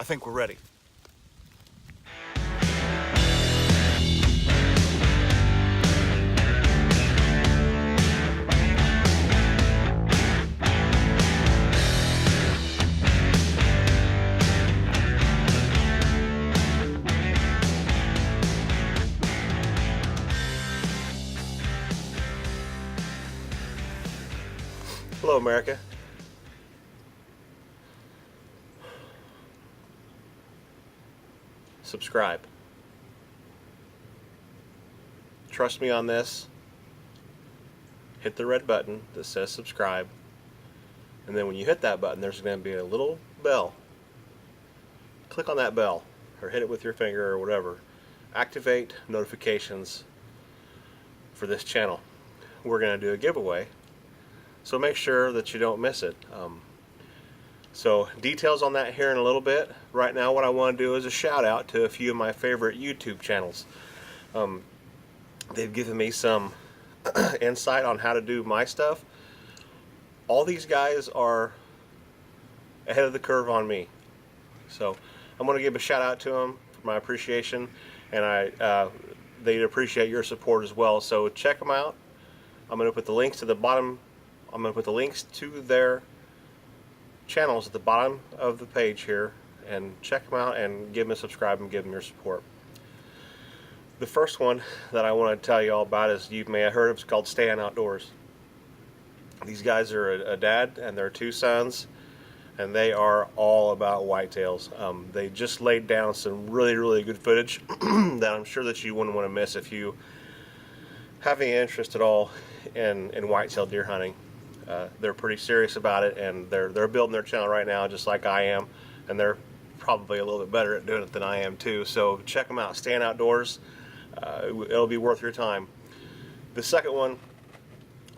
think we're ready. Hello, America. Subscribe. Trust me on this. Hit the red button that says subscribe. And then when you hit that button, there's going to be a little bell. Click on that bell or hit it with your finger or whatever. Activate notifications for this channel. We're going to do a giveaway. So make sure that you don't miss it. So details on that here in a little bit. Right now what I want to do is a shout out to a few of my favorite YouTube channels. They've given me some insight on how to do my stuff. All these guys are ahead of the curve on me. So I'm going to give a shout out to them for my appreciation, and they'd appreciate your support as well. So check them out. I'm going to put the links to the bottom. I'm going to put the links to their channels at the bottom of the page here, and check them out and give them a subscribe and give them your support. The first one that I want to tell you all about is, you may have heard of, it's called Staying Outdoors. These guys are a dad and their two sons, and they are all about whitetails. They just laid down some really good footage that I'm sure that you wouldn't want to miss if you have any interest at all in whitetail deer hunting. They're pretty serious about it, and they're building their channel right now just like I am, and they're probably a little bit better at doing it than I am too. So check them out. Staying Outdoors. It'll be worth your time. The second one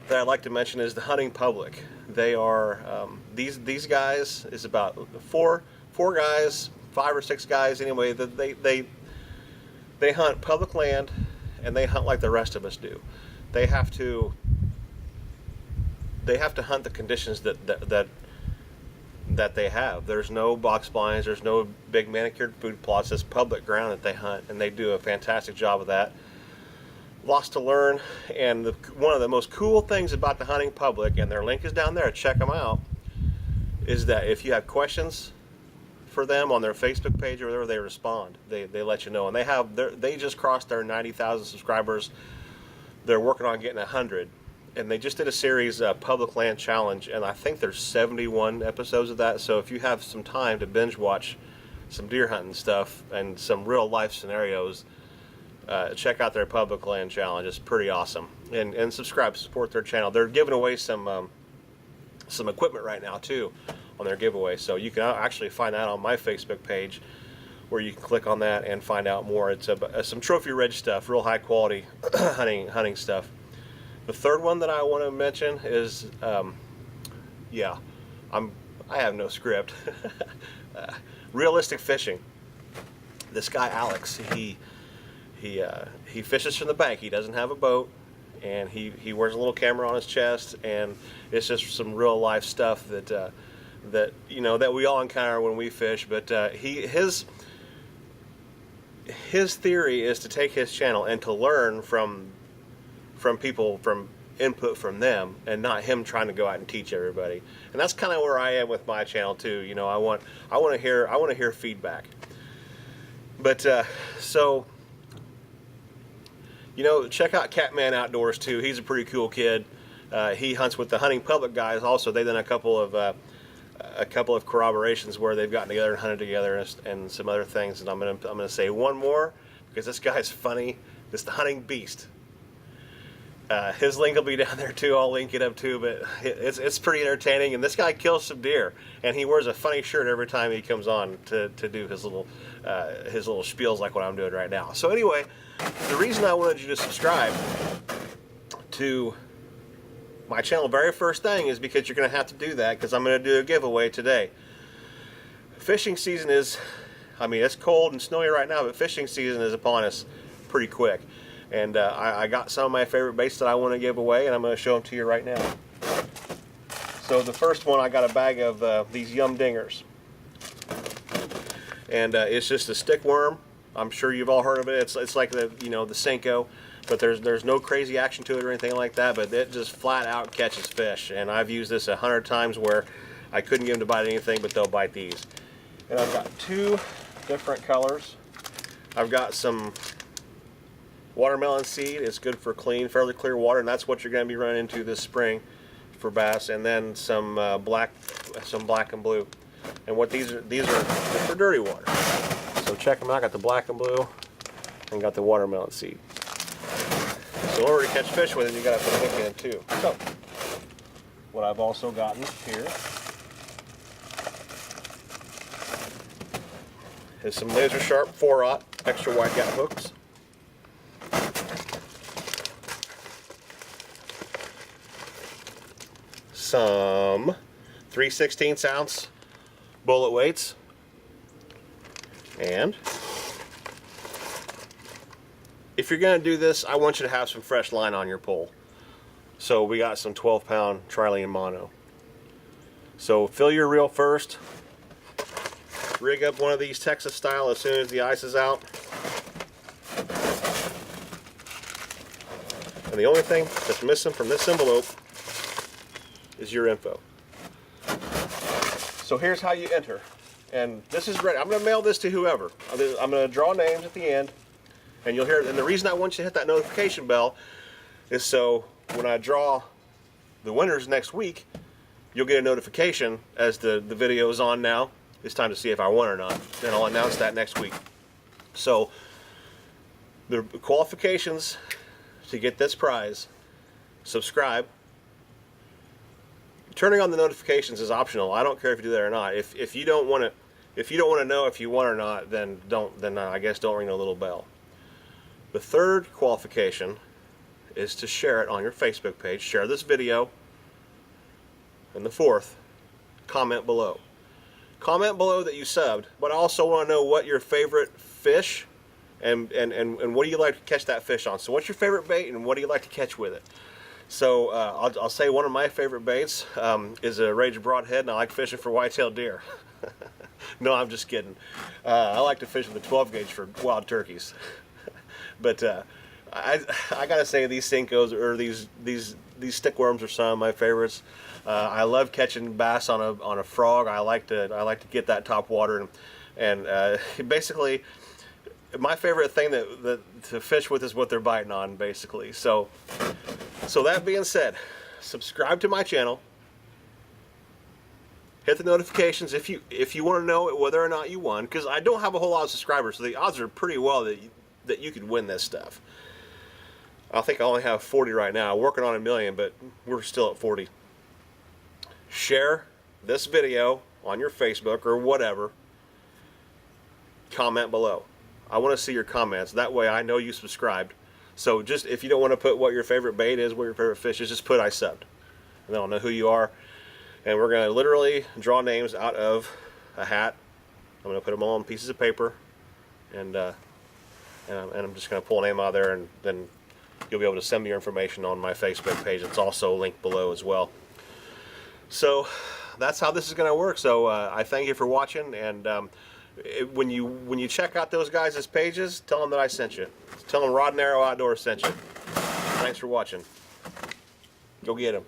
that I'd like to mention is the Hunting Public. They are these guys is about four guys, 5 or 6 guys anyway. That they hunt public land, and they hunt like the rest of us do. They have to hunt the conditions that they have. There's no box blinds, there's no big manicured food plots. It's public ground that they hunt, and they do a fantastic job of that. Lots to learn, and one of the most cool things about the Hunting Public, and their link is down there, check them out, is that if you have questions for them on their Facebook page or whatever, they respond. They let you know, and they just crossed their 90,000 subscribers. They're working on getting 100. And they just did a series, Public Land Challenge, and I think there's 71 episodes of that. So if you have some time to binge watch some deer hunting stuff and some real life scenarios, check out their Public Land Challenge. It's pretty awesome. And subscribe, support their channel. They're giving away some equipment right now too on their giveaway. So you can actually find that on my Facebook page, where you can click on that and find out more. It's some trophy reg stuff, real high quality hunting stuff. The third one that I want to mention is, I have no script. Realistic fishing. This guy Alex, he fishes from the bank. He doesn't have a boat, and he wears a little camera on his chest, and it's just some real life stuff that we all encounter when we fish. But his theory is to take his channel and to learn from people, from input from them, and not him trying to go out and teach everybody. And that's kind of where I am with my channel too. I want to hear feedback. But check out Catman Outdoors too. He's a pretty cool kid. He hunts with the Hunting Public guys also. They've done a couple of corroborations where they've gotten together and hunted together, and some other things. And I'm gonna say one more, because this guy's funny. It's the Hunting Beast. His link will be down there too. I'll link it up too, but it's pretty entertaining. And this guy kills some deer, and he wears a funny shirt every time he comes on to do his little spiels like what I'm doing right now. So anyway, the reason I wanted you to subscribe to my channel, very first thing, is because you're going to have to do that, because I'm going to do a giveaway today. Fishing season is, it's cold and snowy right now, but fishing season is upon us pretty quick. And I got some of my favorite baits that I want to give away, and I'm going to show them to you right now. So the first one, I got a bag of these Yum Dingers. and it's just a stick worm. I'm sure you've all heard of it. It's like the, you know, the Senko, but there's no crazy action to it or anything like that, but it just flat out catches fish. And I've used this 100 times where I couldn't get them to bite anything, but they'll bite these. And I've got 2 different colors. I've got some watermelon seed. It's good for clean, fairly clear water, and that's what you're going to be running into this spring for bass. And then some black and blue. And what these are for dirty water. So check them out. I got the black and blue, and got the watermelon seed. So in order to catch fish with it, you got to put a hook in too. So what I've also gotten here is some laser sharp 4/0 extra wide gap hooks. Some 3/16 ounce bullet weights, and if you're going to do this, I want you to have some fresh line on your pole. So we got some 12-pound trilene mono. So fill your reel first. Rig up one of these Texas style as soon as the ice is out. And the only thing that's missing from this envelope is your info. So here's how you enter. And this is ready. I'm going to mail this to whoever. I'm going to draw names at the end, and you'll hear it. And the reason I want you to hit that notification bell is so when I draw the winners next week, you'll get a notification as the video is on now. It's time to see if I won or not. Then I'll announce that next week. So the qualifications to get this prize: subscribe. Turning on the notifications is optional. I don't care if you do that or not. If you don't want to know if you won or not, then I guess don't ring the little bell. The third qualification is to share it on your Facebook page. Share this video. And the fourth, comment below. Comment below that you subbed, but I also want to know what your favorite fish and what do you like to catch that fish on. So what's your favorite bait and what do you like to catch with it? So I'll say one of my favorite baits is a Rage Broadhead, and I like fishing for white-tailed deer. No, I'm just kidding. I like to fish with a 12 gauge for wild turkeys. But I gotta say these Senkos or these stick worms are some of my favorites. I love catching bass on a frog. I like to get that top water, and basically my favorite thing that to fish with is what they're biting on, basically. So that being said, subscribe to my channel. Hit the notifications if you want to know whether or not you won, because I don't have a whole lot of subscribers, so the odds are pretty well that you could win this stuff. I think I only have 40 right now. I'm working on 1 million, but we're still at 40. Share this video on your Facebook or whatever. Comment below. I want to see your comments. That way I know you subscribed. So just if you don't want to put what your favorite bait is, what your favorite fish is, just put I subbed. And then I'll know who you are. And we're going to literally draw names out of a hat. I'm going to put them all on pieces of paper. And I'm just going to pull a name out of there, and then you'll be able to send me your information on my Facebook page. It's also linked below as well. So that's how this is going to work. So I thank you for watching, and when you check out those guys' pages, tell them that I sent you. Tell them Rod and Arrow Outdoors sent you. Thanks for watching. Go get them.